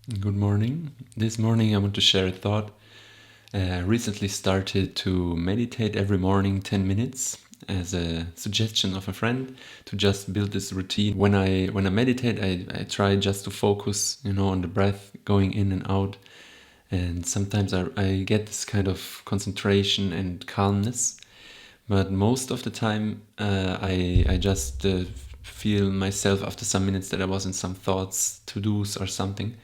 Good morning. This morning I want to share a thought. I recently started to meditate every morning 10 minutes as a suggestion of a friend to just build this routine. When I meditate, I try just to focus, on the breath going in and out. And sometimes I get this kind of concentration and calmness. But most of the time, I just feel myself after some minutes that I was in some thoughts, to dos, or something.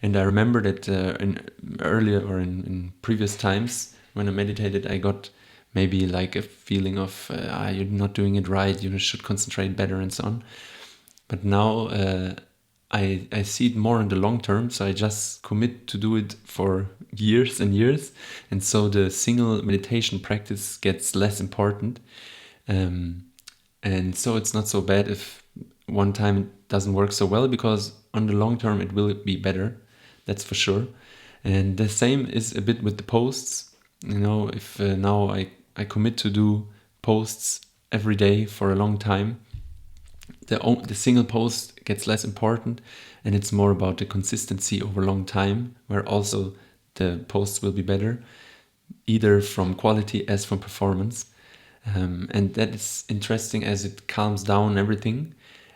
And I remember that in earlier or in previous times when I meditated, I got maybe like a feeling of you're not doing it right, you should concentrate better, and so on. But now I see it more in the long term, so I just commit to do it for years and years, and so the single meditation practice gets less important, um, and so it's not so bad if one time it doesn't work so well, because on the long term it will be better, that's for sure. And the same is a bit with the posts. If now I commit to do posts every day for a long time, the single post gets less important, and it's more about the consistency over a long time, where also the posts will be better, either from quality as from performance. And that is interesting as it calms down everything.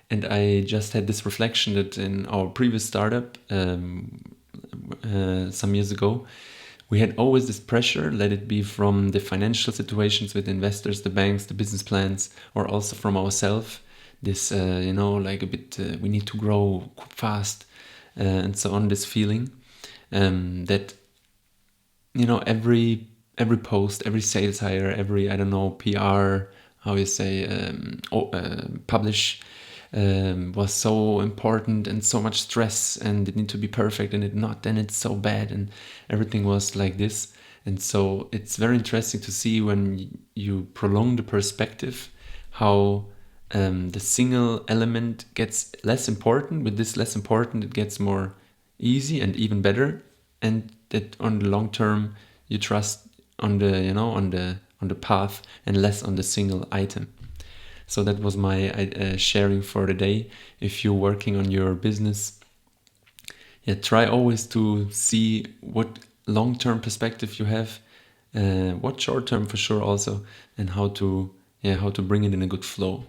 And I just had this reflection that in our previous startup some years ago, we had always this pressure, let it be from the financial situations with investors, the banks, the business plans, or also from ourselves. This, like a bit, we need to grow fast, and so on. This feeling that every post, every sales hire, every, I don't know, PR, how you say, publish, was so important, and so much stress, and it need to be perfect, and it not, then it's so bad, and everything was like this. And so it's very interesting to see, when you prolong the perspective, how the single element gets less important. With this less important, it gets more easy and even better, and that on the long term you trust on the on the path and less on the single item. So that was my sharing for the day. If you're working on your business, try always to see what long-term perspective you have, what short-term for sure also, and how to bring it in a good flow.